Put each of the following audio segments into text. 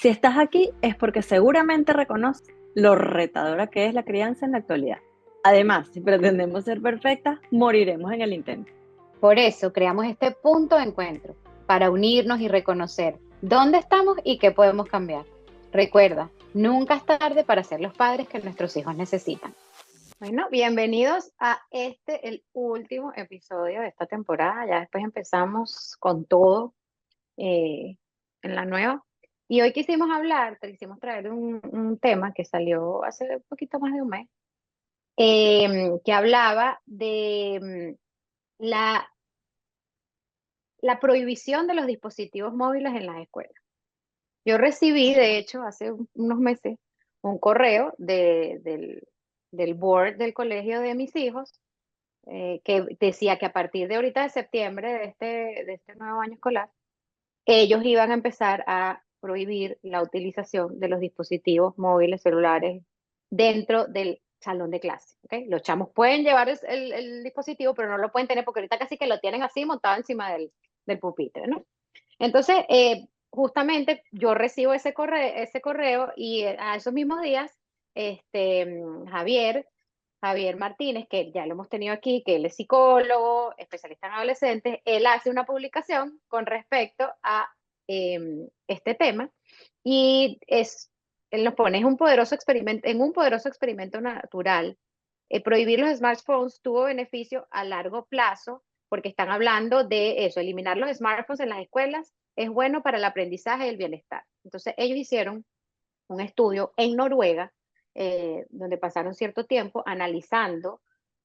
Si estás aquí es porque seguramente reconoces lo retadora que es la crianza en la actualidad. Además, si pretendemos ser perfectas, moriremos en el intento. Por eso creamos este punto de encuentro, para unirnos y reconocer dónde estamos y qué podemos cambiar. Recuerda, nunca es tarde para ser los padres que nuestros hijos necesitan. Bueno, bienvenidos a el último episodio de esta temporada. Ya después empezamos con todo eh, en la nueva. Y hoy quisimos traer un tema que salió hace un poquito más de un mes, que hablaba de la la prohibición de los dispositivos móviles en las escuelas. Yo recibí, de hecho, hace unos meses, un correo del board del colegio de mis hijos, que decía que a partir de ahorita de septiembre de este nuevo año escolar, ellos iban a empezar a prohibir la utilización de los dispositivos móviles celulares dentro del salón de clase. ¿Okay? Los chamos pueden llevar el dispositivo, pero no lo pueden tener porque ahorita casi que lo tienen así montado encima del pupitre, ¿no? Entonces, justamente yo recibo ese correo y a esos mismos días, Javier Martínez, que ya lo hemos tenido aquí, que él es psicólogo, especialista en adolescentes, él hace una publicación con respecto a este tema y él nos pone, es un poderoso experimento, en un poderoso experimento natural. Prohibir los smartphones tuvo beneficio a largo plazo porque están hablando de eso, eliminar los smartphones en las escuelas es bueno para el aprendizaje y el bienestar. Entonces, ellos hicieron un estudio en Noruega, donde pasaron cierto tiempo analizando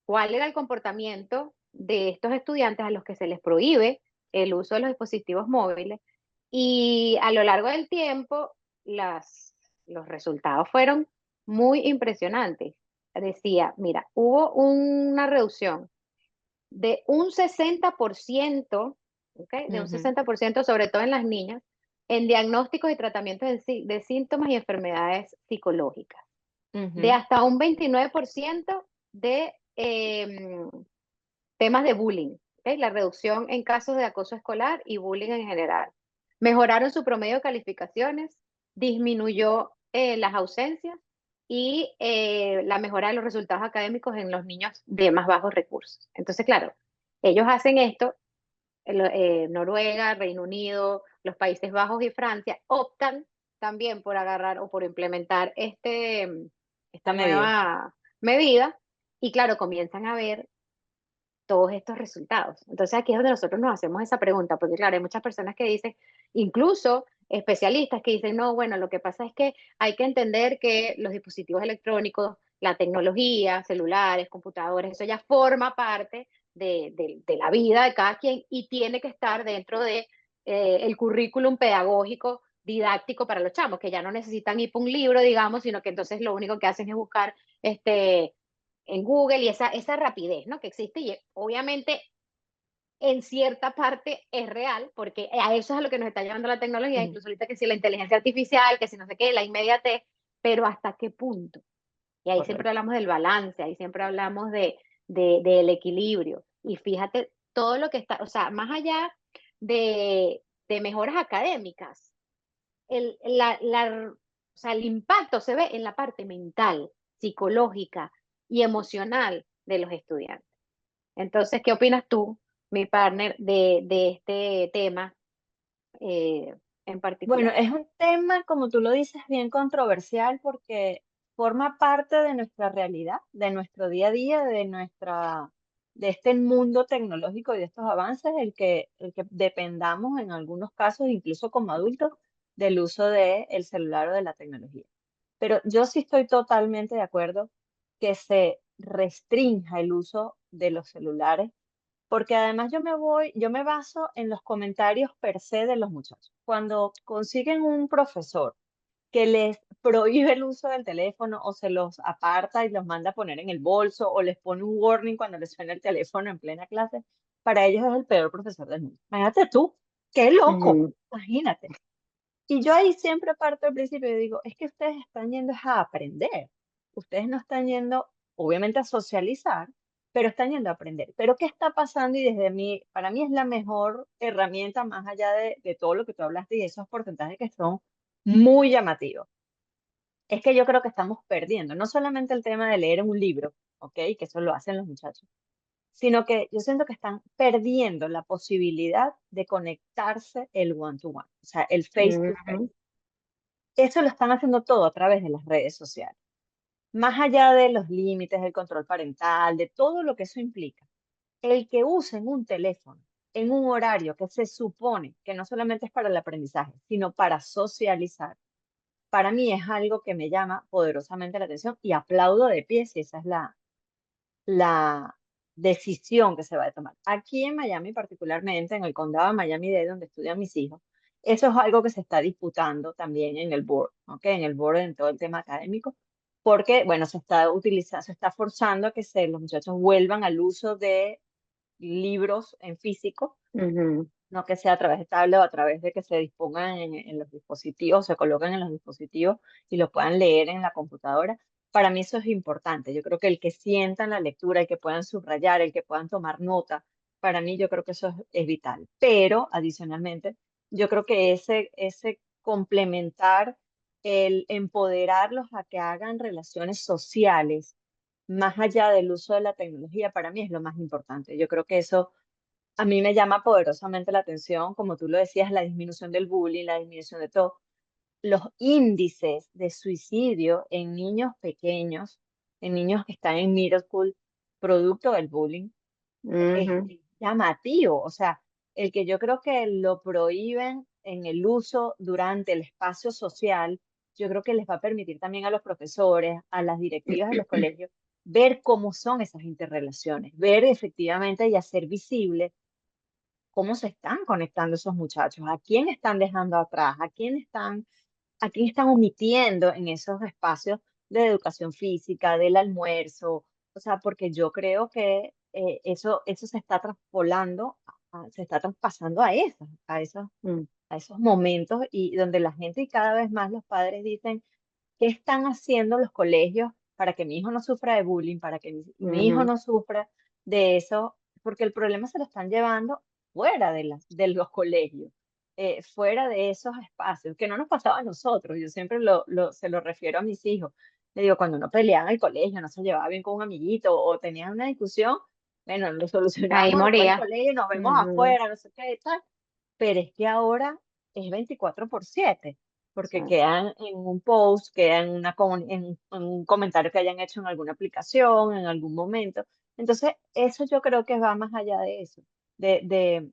cuál era el comportamiento de estos estudiantes a los que se les prohíbe el uso de los dispositivos móviles. Y a lo largo del tiempo, los resultados fueron muy impresionantes. Decía, mira, hubo una reducción de un 60%, ¿okay? De un Ujú. 60%, sobre todo en las niñas, en diagnósticos y tratamientos de síntomas y enfermedades psicológicas, de Ujú. hasta un 29% de temas de bullying, ¿okay? La reducción en casos de acoso escolar y bullying en general. Mejoraron su promedio de calificaciones, disminuyó las ausencias y la mejora de los resultados académicos en los niños de más bajos recursos. Entonces, claro, ellos hacen esto, Noruega, Reino Unido, los Países Bajos y Francia optan también por agarrar o por implementar esta Esta medida. nueva medida y claro, comienzan a ver todos estos resultados. Entonces aquí es donde nosotros nos hacemos esa pregunta, porque claro, hay muchas personas que dicen, incluso especialistas que dicen, no, bueno, lo que pasa es que hay que entender que los dispositivos electrónicos, la tecnología, celulares, computadores, eso ya forma parte de la vida de cada quien y tiene que estar dentro de el currículum pedagógico didáctico para los chamos, que ya no necesitan ir por un libro, digamos, sino que entonces lo único que hacen es buscar en Google y esa rapidez, ¿no? Que existe y obviamente en cierta parte es real, porque a eso es a lo que nos está llevando la tecnología, Ujú. incluso ahorita que si la inteligencia artificial, que si no sé qué, la inmediatez, pero hasta qué punto. Y ahí siempre Correcto. hablamos del balance, ahí siempre hablamos del equilibrio. Y fíjate todo lo que está, o sea, más allá de mejoras académicas, o sea, el impacto se ve en la parte mental, psicológica y emocional de los estudiantes. Entonces, ¿qué opinas tú, mi partner, de este tema eh, en Bueno, particular? es un tema, como tú lo dices, bien controversial porque forma parte de nuestra realidad, de nuestro día a día, de este mundo tecnológico y de estos avances, el que dependamos en algunos casos, incluso como adultos, del uso del celular o de la tecnología. Pero yo sí estoy totalmente de acuerdo que se restrinja el uso de los celulares porque además yo me baso en los comentarios per se de los muchachos. Cuando consiguen un profesor que les prohíbe el uso del teléfono o se los aparta y los manda a poner en el bolso o les pone un warning cuando les suena el teléfono en plena clase, para ellos es el peor profesor del mundo. Imagínate tú, qué loco, Ujú. imagínate. Y yo ahí siempre parto al principio y digo, es que ustedes están yendo es a aprender. Ustedes no están yendo, obviamente, a socializar, pero están yendo a aprender. Pero ¿qué está pasando? Y desde mí, para mí es la mejor herramienta, más allá de todo lo que tú hablaste y esos porcentajes que son muy llamativo. Es que yo creo que estamos perdiendo, no solamente el tema de leer un libro, ¿ok? Que eso lo hacen los muchachos, sino que yo siento que están perdiendo la posibilidad de conectarse el one-to-one, o sea, el face-to-face. Ujú, Eso lo están haciendo todo a través de las redes sociales. Más allá de los límites, del control parental, de todo lo que eso implica, el que usen un teléfono en un horario que se supone que no solamente es para el aprendizaje, sino para socializar, para mí es algo que me llama poderosamente la atención y aplaudo de pie si esa es la decisión que se va a tomar. Aquí en Miami, particularmente en el condado de Miami-Dade, donde estudian mis hijos, eso es algo que se está disputando también en el board, ¿ok? En el board en todo el tema académico, porque, bueno, se está utilizando, se está forzando a que los muchachos vuelvan al uso de libros en físico, ujú. no que sea a través de tablet o a través de que se dispongan en los dispositivos, se coloquen en los dispositivos y lo puedan leer en la computadora. Para mí eso es importante. Yo creo que el que sientan la lectura, el que puedan subrayar, el que puedan tomar nota, para mí yo creo que eso es vital. Pero adicionalmente, yo creo que ese complementar, el empoderarlos a que hagan relaciones sociales, más allá del uso de la tecnología, para mí es lo más importante. Yo creo que eso a mí me llama poderosamente la atención, como tú lo decías, la disminución del bullying, la disminución de todo. Los índices de suicidio en niños pequeños, en niños que están en middle school, producto del bullying, Ujú, es llamativo. O sea, el que yo creo que lo prohíben en el uso durante el espacio social, yo creo que les va a permitir también a los profesores, a las directivas de los colegios, ver cómo son esas interrelaciones, ver efectivamente y hacer visible cómo se están conectando esos muchachos, a quién están dejando atrás, a quién están omitiendo en esos espacios de educación física, del almuerzo, o sea, porque yo creo que eso se está traspolando, se está traspasando mm, a esos momentos y donde la gente y cada vez más los padres dicen, ¿qué están haciendo los colegios para que mi hijo no sufra de bullying, para que mi hijo ujú, no sufra de eso? Porque el problema se lo están llevando fuera de los colegios, fuera de esos espacios, que no nos pasaba a nosotros. Yo siempre se lo refiero a mis hijos. Le digo, cuando uno peleaba en el colegio, no se llevaba bien con un amiguito o tenían una discusión, bueno, lo ahí solucionábamos después del moría. colegio, nos vemos Ujú, afuera, no sé qué y tal. Pero es que ahora es 24/7 porque exacto. quedan en un post, quedan en un comentario que hayan hecho en alguna aplicación, en algún momento. Entonces, eso yo creo que va más allá de eso, de, de,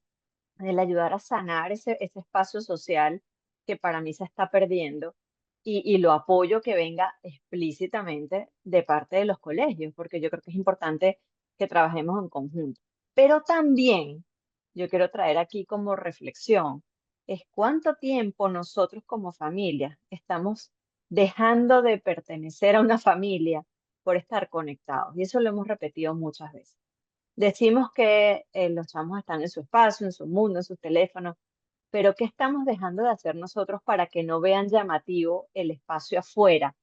del ayudar a sanar ese espacio social que para mí se está perdiendo y lo apoyo que venga explícitamente de parte de los colegios, porque yo creo que es importante que trabajemos en conjunto. Pero también yo quiero traer aquí como reflexión, es cuánto tiempo nosotros como familia estamos dejando de pertenecer a una familia por estar conectados. Y eso lo hemos repetido muchas veces. Decimos que los chamos están en su espacio, en su mundo, en sus teléfonos, pero ¿qué estamos dejando de hacer nosotros para que no vean llamativo el espacio afuera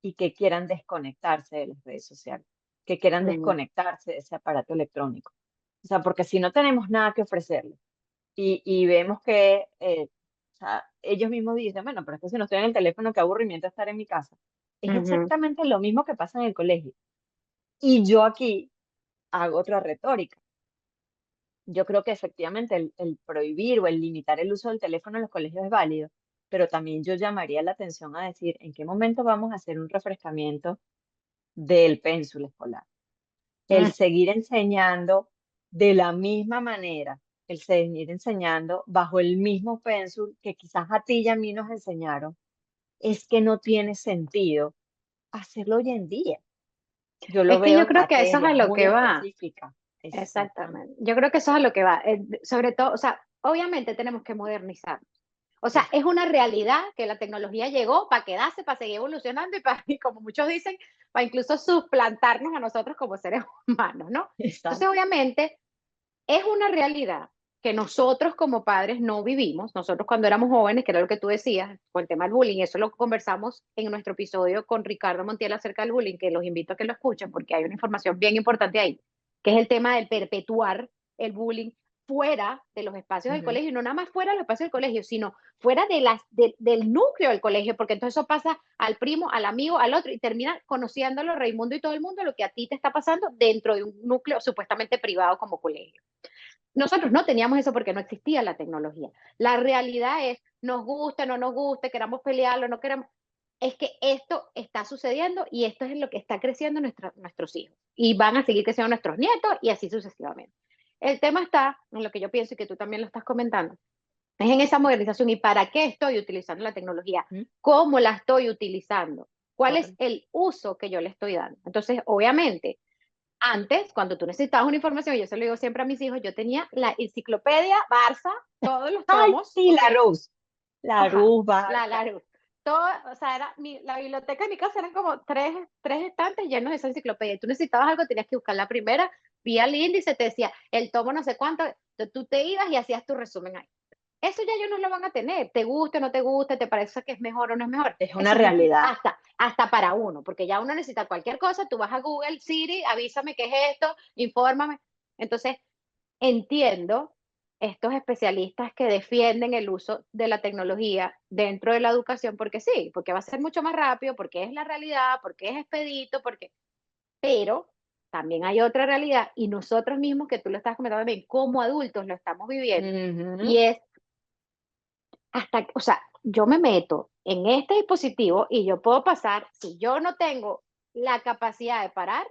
y que quieran desconectarse de las redes sociales, que quieran Mm, desconectarse de ese aparato electrónico? O sea, porque si no tenemos nada que ofrecerles y vemos que o sea, ellos mismos dicen, bueno, pero es que si no estoy en el teléfono, qué aburrimiento estar en mi casa. Es ujú, exactamente lo mismo que pasa en el colegio. Y yo aquí hago otra retórica. Yo creo que efectivamente el prohibir o el limitar el uso del teléfono en los colegios es válido, pero también yo llamaría la atención a decir en qué momento vamos a hacer un refrescamiento del pénsul escolar. El mm. seguir enseñando de la misma manera, el seguir enseñando bajo el mismo pénsul que quizás a ti y a mí nos enseñaron, es que no tiene sentido hacerlo hoy en día. Yo lo Es que veo yo en creo que eso es a materias lo muy que va. específicas. Exactamente. Exactamente. Yo creo que eso es a lo que va. Sobre todo, o sea, obviamente tenemos que modernizar. O sea, es una realidad que la tecnología llegó para quedarse, para seguir evolucionando y, para, y como muchos dicen, para incluso suplantarnos a nosotros como seres humanos, ¿no? Entonces, Exacto. obviamente, es una realidad que nosotros como padres no vivimos. Nosotros cuando éramos jóvenes, que era lo que tú decías, con el tema del bullying, eso lo conversamos en nuestro episodio con Ricardo Montiel acerca del bullying, que los invito a que lo escuchen porque hay una información bien importante ahí, que es el tema del perpetuar el bullying fuera de los espacios del Ujú. colegio, y no nada más fuera de los espacios del colegio, sino fuera del núcleo del colegio, porque entonces eso pasa al primo, al amigo, al otro, y termina conociéndolo Raimundo y todo el mundo lo que a ti te está pasando dentro de un núcleo supuestamente privado como colegio. Nosotros no teníamos eso porque no existía la tecnología. La realidad es, nos guste, no nos guste, queramos pelearlo, no queramos, es que esto está sucediendo y esto es lo que está creciendo nuestros hijos. Y van a seguir creciendo nuestros nietos y así sucesivamente. El tema está en lo que yo pienso y que tú también lo estás comentando, es en esa modernización y para qué estoy utilizando la tecnología, Ujú. cómo la estoy utilizando, cuál es Correcto. el uso que yo le estoy dando. Entonces, obviamente, antes, cuando tú necesitabas una información, yo se lo digo siempre a mis hijos, yo tenía la enciclopedia Barça, todos los Ay, tomos, sí, ¿ok? La Ajá, Rus, la Barça. luz. Todo, o sea, la biblioteca de mi casa eran como tres estantes llenos de esa enciclopedia. Y tú necesitabas algo, tenías que buscar la primera, vía el índice, te decía el tomo no sé cuánto, tú te ibas y hacías tu resumen ahí. Eso ya ellos no lo van a tener, te guste o no te guste, te parece que es mejor o no es mejor. Es una Eso es realidad. hasta para uno, porque ya uno necesita cualquier cosa, tú vas a Google, Siri, avísame qué es esto, infórmame. Entonces, entiendo estos especialistas que defienden el uso de la tecnología dentro de la educación, porque sí, porque va a ser mucho más rápido, porque es la realidad, porque es expedito, porque, pero también hay otra realidad y nosotros mismos, que tú lo estás comentando también, como adultos lo estamos viviendo, Ujú. y es hasta, o sea, yo me meto en este dispositivo y yo puedo pasar, si yo no tengo la capacidad de parar,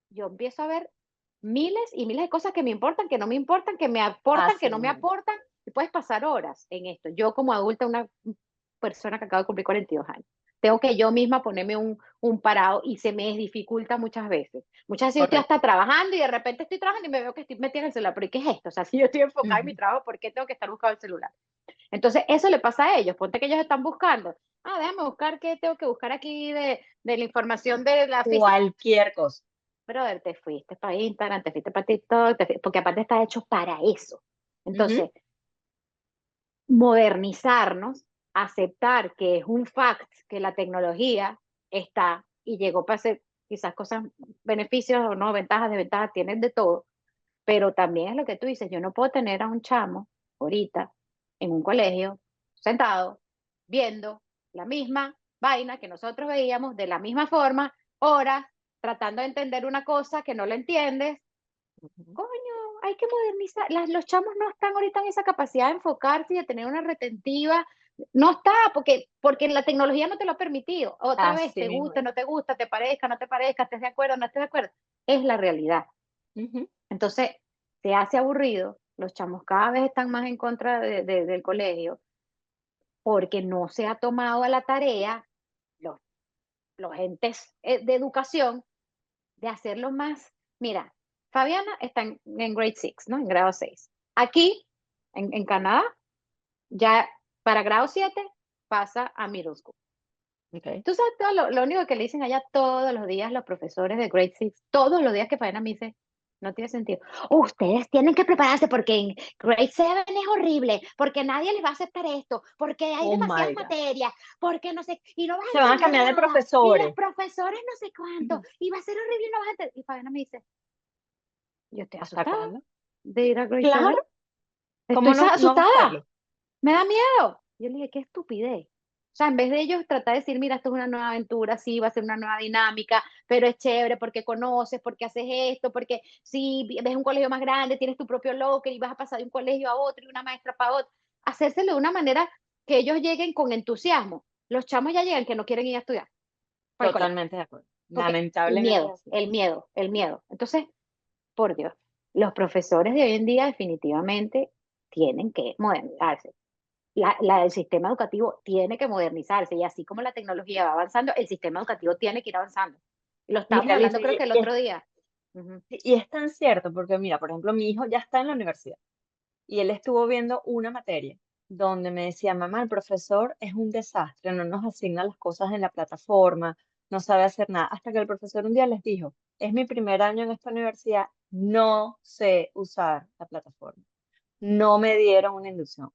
yo empiezo a ver miles y miles de cosas que me importan, que no me importan, que me aportan, que Así no me mismo. aportan, y puedes pasar horas en esto. Yo como adulta, una persona que acaba de cumplir 42 años, tengo que yo misma ponerme un parado y se me dificulta muchas veces. Muchas veces yo estoy hasta Correcto. trabajando y de repente estoy trabajando y me veo que estoy metida en el celular, pero ¿qué es esto? O sea, si yo estoy enfocada en mi Ujú. trabajo, ¿por qué tengo que estar buscando el celular? Entonces, eso le pasa a ellos. Ponte que ellos están buscando. Ah, déjame buscar qué tengo que buscar aquí de la información de la física. Cualquier cosa. Brother, te fuiste para Instagram, te fuiste para TikTok, porque aparte está hecho para eso. Ujú. Entonces, modernizarnos, aceptar que es un fact que la tecnología está y llegó para hacer quizás cosas, beneficios o no, ventajas, desventajas, tienen de todo, pero también es lo que tú dices, yo no puedo tener a un chamo ahorita en un colegio sentado viendo la misma vaina que nosotros veíamos de la misma forma, horas, tratando de entender una cosa que no lo entiendes. Ujú. Coño, hay que modernizar. Los chamos no están ahorita en esa capacidad de enfocarse y de tener una retentiva. No está, porque la tecnología no te lo ha permitido. Otra vez, Así te mismo gusta, es. no te gusta, te parezca, no te parezca, estés de acuerdo, no estés de acuerdo. Es la realidad. Ujú. Entonces, se hace aburrido. Los chamos cada vez están más en contra del colegio porque no se ha tomado a la tarea los, los entes de educación de hacerlo más. Mira, Fabiana está en grade 6, ¿no? En grado 6. Aquí, en Canadá, ya para grado 7 pasa a middle school. Ok. Tú sabes todo lo único que le dicen allá todos los días los profesores de grade 6, todos los días que Fabiana me dice, no tiene sentido. Ustedes tienen que prepararse porque en grade 7 es horrible, porque nadie les va a aceptar esto, porque hay Oh demasiadas my God. materias, porque no sé, y no vas Se a van a entender cambiar de nada, y los profesores. profesores no sé cuánto, Ujú. y va a ser horrible y no vas a entender. Y Fabiana me dice, yo estoy ¿Hasta asustada cuándo? de ir a grade Claro. 7. ¿Cómo Estoy no va a asustada. estarlo? Me da miedo. Yo le dije, qué estupidez. O sea, en vez de ellos tratar de decir, mira, esto es una nueva aventura, sí, va a ser una nueva dinámica, pero es chévere porque conoces, porque haces esto, porque si ves un colegio más grande, tienes tu propio locker y vas a pasar de un colegio a otro y una maestra para otro. Hacérselo de una manera que ellos lleguen con entusiasmo. Los chamos ya llegan que no quieren ir a estudiar para el colegio, Totalmente de acuerdo. porque el Lamentablemente es miedo, así. el miedo, el miedo. Entonces, por Dios, los profesores de hoy en día definitivamente tienen que modernizarse. El sistema educativo tiene que modernizarse y así como la tecnología va avanzando, el sistema educativo tiene que ir avanzando. Lo estábamos Mira, hablando Lisa, creo que el otro día. Ujú. y es tan cierto, porque mira, por ejemplo, mi hijo ya está en la universidad y él estuvo viendo una materia donde me decía, mamá, el profesor es un desastre, no nos asigna las cosas en la plataforma, no sabe hacer nada, hasta que el profesor un día les dijo, es mi primer año en esta universidad, no sé usar la plataforma, no me dieron una inducción.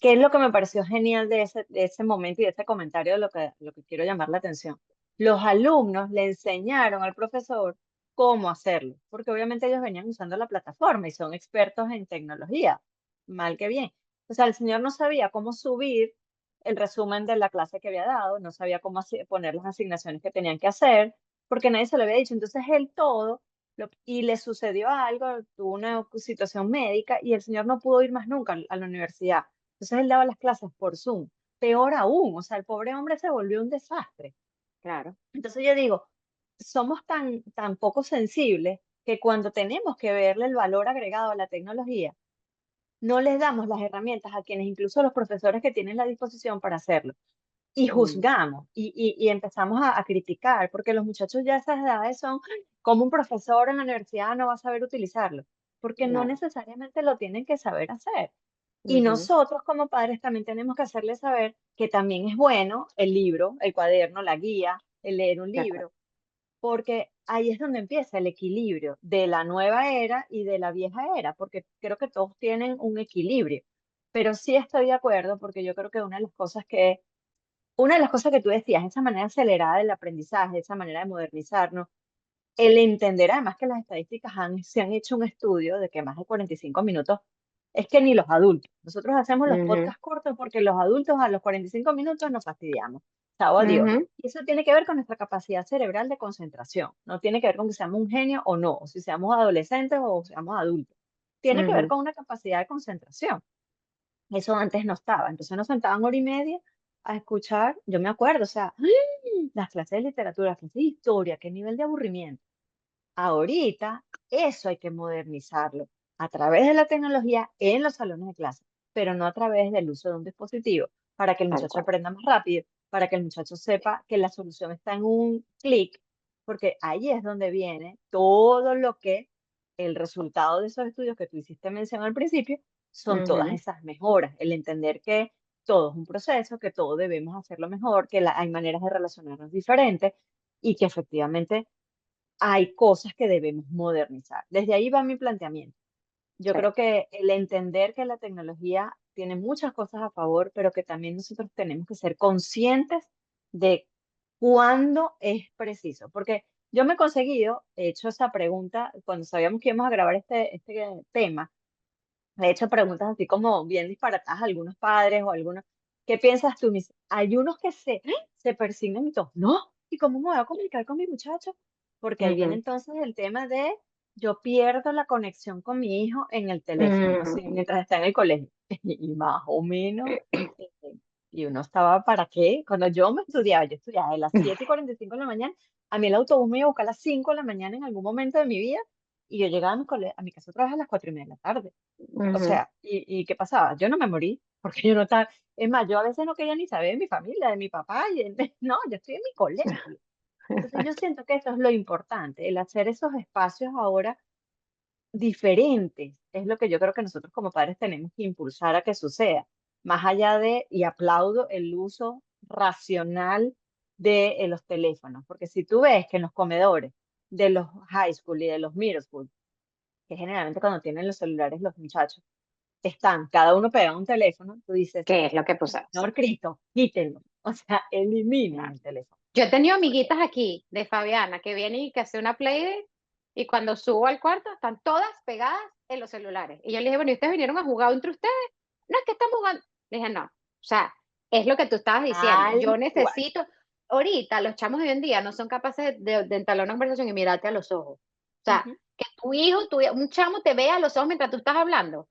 ¿Qué es lo que me pareció genial de ese momento y de ese comentario de lo que quiero llamar la atención? Los alumnos le enseñaron al profesor cómo hacerlo, porque obviamente ellos venían usando la plataforma y son expertos en tecnología, mal que bien. O sea, el señor no sabía cómo subir el resumen de la clase que había dado, no sabía cómo poner las asignaciones que tenían que hacer, porque nadie se lo había dicho. Entonces él todo, y le sucedió algo, tuvo una situación médica y el señor no pudo ir más nunca a la universidad. Entonces él daba las clases por Zoom. Peor aún, o sea, el pobre hombre se volvió un desastre. Claro. Entonces yo digo, somos tan poco sensibles que cuando tenemos que verle el valor agregado a la tecnología, no les damos las herramientas a quienes, incluso los profesores que tienen la disposición para hacerlo, y Mm, juzgamos y empezamos a criticar, porque los muchachos ya a esas edades son como un profesor en la universidad no va a saber utilizarlo, porque no claro. necesariamente lo tienen que saber hacer. Y Ujú, nosotros como padres también tenemos que hacerles saber que también es bueno el libro, el cuaderno, la guía, el leer un de acuerdo. libro, porque ahí es donde empieza el equilibrio de la nueva era y de la vieja era, porque creo que todos tienen un equilibrio. Pero sí estoy de acuerdo, porque yo creo que una de las cosas que tú decías, esa manera acelerada del aprendizaje, esa manera de modernizarnos, el entender además que las estadísticas se han hecho un estudio de que más de 45 minutos es que ni los adultos. Nosotros hacemos los Ujú, podcasts cortos porque los adultos a los 45 minutos nos fastidiamos. Chao, adiós. ujú, Y eso tiene que ver con nuestra capacidad cerebral de concentración. No tiene que ver con que seamos un genio o no, o si seamos adolescentes o seamos adultos. Tiene que ver ujú. con una capacidad de concentración. Eso antes no estaba. Entonces nos sentaban hora y media a escuchar, yo me acuerdo, o sea, las clases de literatura, las clases de historia, qué nivel de aburrimiento. Ahorita eso hay que modernizarlo a través de la tecnología en los salones de clase, pero no a través del uso de un dispositivo para que el Tal muchacho cual. aprenda más rápido, para que el muchacho sepa que la solución está en un clic, porque ahí es donde viene todo lo que el resultado de esos estudios que tú hiciste mención al principio son todas Ujú, esas mejoras, el entender que todo es un proceso, que todo debemos hacerlo mejor, que hay maneras de relacionarnos diferentes y que efectivamente hay cosas que debemos modernizar. Desde ahí va mi planteamiento. Yo sí, creo que el entender que la tecnología tiene muchas cosas a favor, pero que también nosotros tenemos que ser conscientes de cuándo es preciso. Porque yo me he conseguido, he hecho esa pregunta cuando sabíamos que íbamos a grabar este tema, he hecho preguntas así como bien disparatadas a algunos padres o algunos, ¿qué piensas tú? Hay unos que se persignan y todo, no, ¿y cómo me voy a comunicar con mi muchacho? Porque ahí viene ujú, entonces el tema de yo pierdo la conexión con mi hijo en el teléfono, así, ujú. mientras está en el colegio. Y más o menos, eh, y uno estaba, ¿para qué? Cuando yo estudiaba de las 7:45 de la mañana, a mí el autobús me iba a buscar a las 5 de la mañana en algún momento de mi vida, y yo llegaba a mi casa otra vez a las 4:30 de la tarde. O Ujú. sea, ¿y qué pasaba? Yo no me morí, porque yo no estaba, es más, yo a veces no quería ni saber de mi familia, de mi papá, no, yo estoy en mi colegio. Entonces yo siento que eso es lo importante, el hacer esos espacios ahora diferentes, es lo que yo creo que nosotros como padres tenemos que impulsar a que suceda, más allá de, y aplaudo el uso racional de los teléfonos, porque si tú ves que en los comedores de los high school y de los middle school, que generalmente cuando tienen los celulares los muchachos, están cada uno pegado a un teléfono, tú dices, ¿Qué es lo que pusimos? Señor Cristo, quítenlo. O sea, eliminen Claro. el teléfono. Yo he tenido Porque, amiguitas aquí de Fabiana que vienen y que hacen una playdate y cuando subo al cuarto están todas pegadas en los celulares. Y yo le dije, bueno, ¿y ustedes vinieron a jugar entre ustedes? No, es que estamos jugando. Le dije, no. O sea, es lo que tú estabas diciendo. tal Yo cual. necesito, ahorita los chamos de hoy en día no son capaces de entablar una conversación y mirarte a los ojos. O sea, Ujú. que tu hijo, un chamo te vea a los ojos mientras tú estás hablando.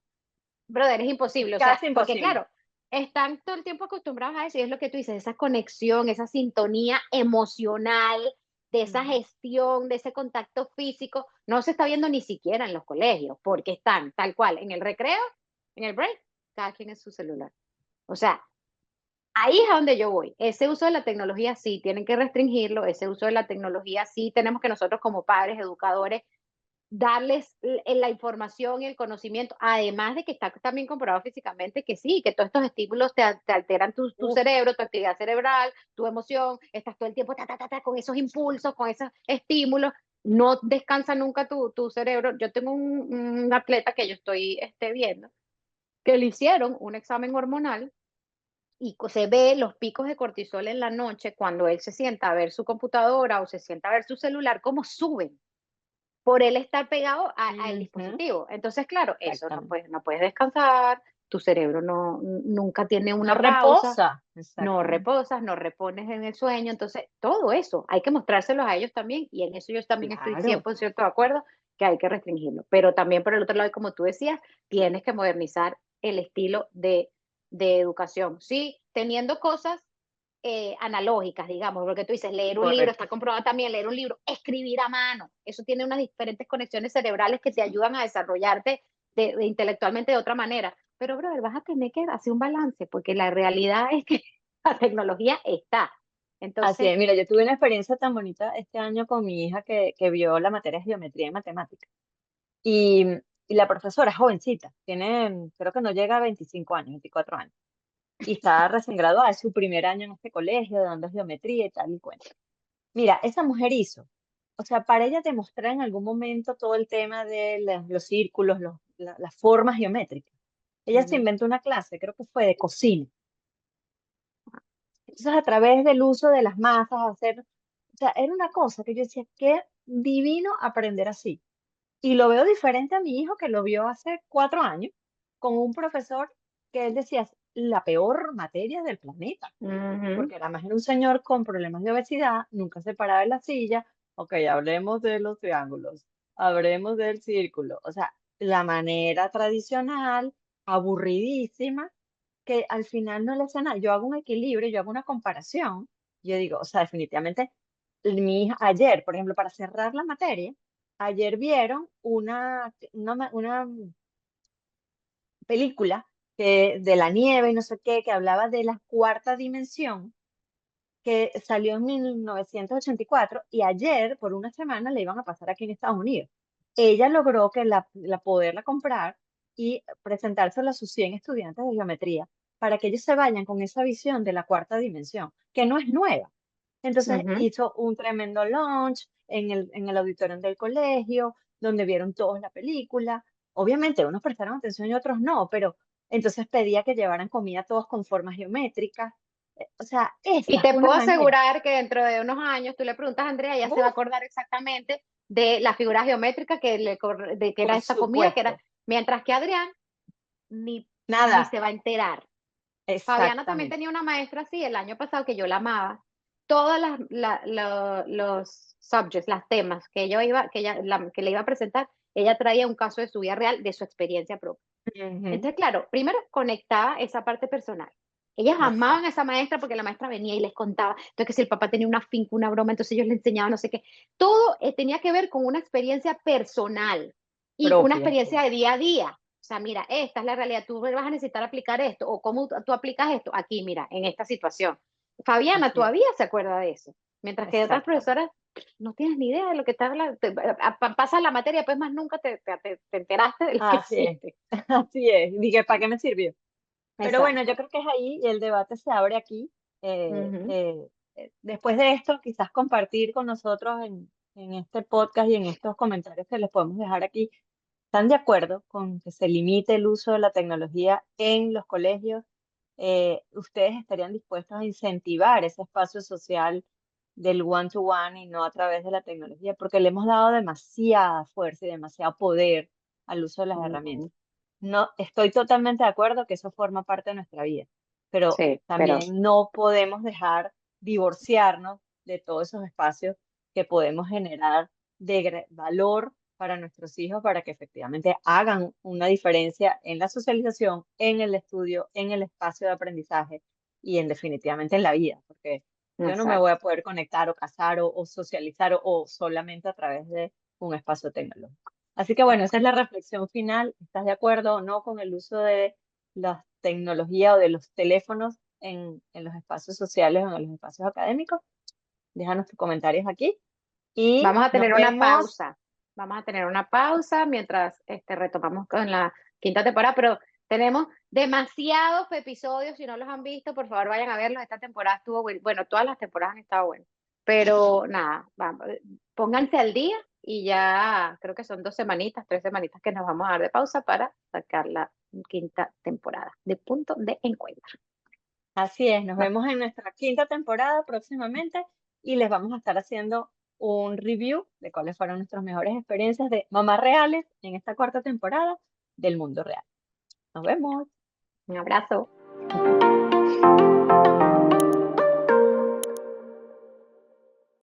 Brother, es imposible, o sea, Casi porque imposible. claro, están todo el tiempo acostumbrados a eso y es lo que tú dices, esa conexión, esa sintonía emocional, de esa Ujú. gestión, de ese contacto físico, no se está viendo ni siquiera en los colegios, porque están tal cual en el recreo, en el break, cada quien en su celular. O sea, ahí es a donde yo voy. Ese uso de la tecnología sí tienen que restringirlo, ese uso de la tecnología sí tenemos que nosotros como padres, educadores, darles la información y el conocimiento, además de que está también comprobado físicamente que sí, que todos estos estímulos te alteran tu Uf, cerebro, tu actividad cerebral, tu emoción, estás todo el tiempo con esos impulsos, con esos estímulos, no descansa nunca tu cerebro. Yo tengo un atleta que yo estoy viendo, que le hicieron un examen hormonal y se ve los picos de cortisol en la noche cuando él se sienta a ver su computadora o se sienta a ver su celular, cómo suben. por él estar pegado al Ujú, dispositivo. Entonces, claro, eso exactamente. no puedes descansar, tu cerebro nunca tiene No una pausa, reposa, no exactamente. reposas, no repones en el sueño, entonces todo eso hay que mostrárselos a ellos también y en eso yo también estoy Claro, 100% de acuerdo que hay que restringirlo, pero también por el otro lado, como tú decías, tienes que modernizar el estilo de educación, sí, teniendo cosas analógicas, digamos, porque tú dices, leer un libro, correcto. está comprobado también, leer un libro, escribir a mano, eso tiene unas diferentes conexiones cerebrales que te ayudan a desarrollarte intelectualmente de otra manera. Pero, brother, vas a tener que hacer un balance, porque la realidad es que la tecnología está. Así Entonces, es, mira, yo tuve una experiencia tan bonita este año con mi hija que vio la materia de geometría y matemáticas. Y, y la profesora es jovencita, tiene, creo que no llega a 25 años, 24 años. Y está recién graduada, es su primer año en este colegio, dando geometría y tal y cuento. Mira, esa mujer hizo, o sea, para ella demostrar en algún momento todo el tema de los círculos, las formas geométricas. Ella se ujú, inventó una clase, creo que fue de cocina. Entonces, a través del uso de las masas, hacer, o sea, era una cosa que yo decía, qué divino aprender así. Y lo veo diferente a mi hijo que lo vio hace 4 años con un profesor que él decía, es la peor materia del planeta, ujú. porque además era un señor con problemas de obesidad, nunca se paraba de la silla. Ok, hablemos de los triángulos, hablemos del círculo, o sea, la manera tradicional, aburridísima, que al final no le hace nada. Yo hago un equilibrio, yo hago una comparación, yo digo, o sea, definitivamente, mi hija, ayer, por ejemplo, para cerrar la materia, ayer vieron una película de la nieve y no sé qué, que hablaba de la cuarta dimensión, que salió en 1984 y ayer, por una semana, le iban a pasar aquí en Estados Unidos. Ella logró que la poderla comprar y presentársela a sus 100 estudiantes de geometría para que ellos se vayan con esa visión de la cuarta dimensión, que no es nueva. Entonces Ujú. hizo un tremendo launch en el auditorium del colegio, donde vieron todos la película. Obviamente, unos prestaron atención y otros no, pero entonces pedía que llevaran comida todos con formas geométricas. O sea, Y esta te fue una puedo manera. asegurar que dentro de unos años tú le preguntas a Andrea, ella se va a ¡Buf! acordar exactamente de la figura geométrica de que era Por esta comida, que era, supuesto. mientras que Adrián ni, ni Nada. se va a enterar. Fabiana también Exactamente. tenía una maestra así el año pasado que yo la amaba. Todos los subjects, las temas que le iba a presentar, ella traía un caso de su vida real, de su experiencia propia. Ujú. Entonces, claro, primero conectaba esa parte personal. Ellas amaban a Exacto. esa maestra porque la maestra venía y les contaba. Entonces, que si el papá tenía una finca, una broma, entonces ellos le enseñaban no sé qué. Todo tenía que ver con una experiencia personal y una Propia, experiencia sí. de día a día. O sea, mira, esta es la realidad, tú vas a necesitar aplicar esto, o cómo tú aplicas esto aquí, mira, en esta situación. Fabiana Así es. todavía se acuerda de eso, mientras que otras Exactamente. profesoras no tienes ni idea de lo que está hablando, pasas la materia, pues más nunca te enteraste de lo que Así es. hiciste. Así es. Dije, ¿para qué me sirvió? Pero bueno, yo Exacto. creo que es ahí y el debate se abre aquí. Eh, Ujú. eh, Después de esto, quizás compartir con nosotros en este podcast y en estos comentarios que les podemos dejar aquí. ¿Están de acuerdo con que se limite el uso de la tecnología en los colegios? ¿Ustedes estarían dispuestos a incentivar ese espacio social del one-to-one y no a través de la tecnología? Porque le hemos dado demasiada fuerza y demasiado poder al uso de las Ujú. herramientas. No, estoy totalmente de acuerdo que eso forma parte de nuestra vida, pero Sí, pero también no podemos dejar divorciarnos de todos esos espacios que podemos generar de valor para nuestros hijos para que efectivamente hagan una diferencia en la socialización, en el estudio, en el espacio de aprendizaje y en definitivamente en la vida, porque yo no me voy exacto. a poder conectar o casar o socializar o solamente a través de un espacio tecnológico. Así que bueno, esa es la reflexión final. ¿Estás de acuerdo o no con el uso de la tecnología o de los teléfonos en los espacios sociales o en los espacios académicos? Déjanos tus comentarios aquí y Vamos a nos tener una vemos. pausa. Vamos a tener una pausa mientras retomamos con la quinta temporada, pero tenemos demasiados episodios. Si no los han visto, por favor vayan a verlos. Esta temporada estuvo bueno, todas las temporadas han estado buenas. Pero nada, vamos, pónganse al día y ya creo que son 2 semanitas, 3 semanitas que nos vamos a dar de pausa para sacar la quinta temporada de Punto de Encuentro. Así es, nos No, vemos en nuestra quinta temporada próximamente y les vamos a estar haciendo un review de cuáles fueron nuestras mejores experiencias de mamás reales en esta cuarta temporada del mundo real. Nos vemos. Un abrazo.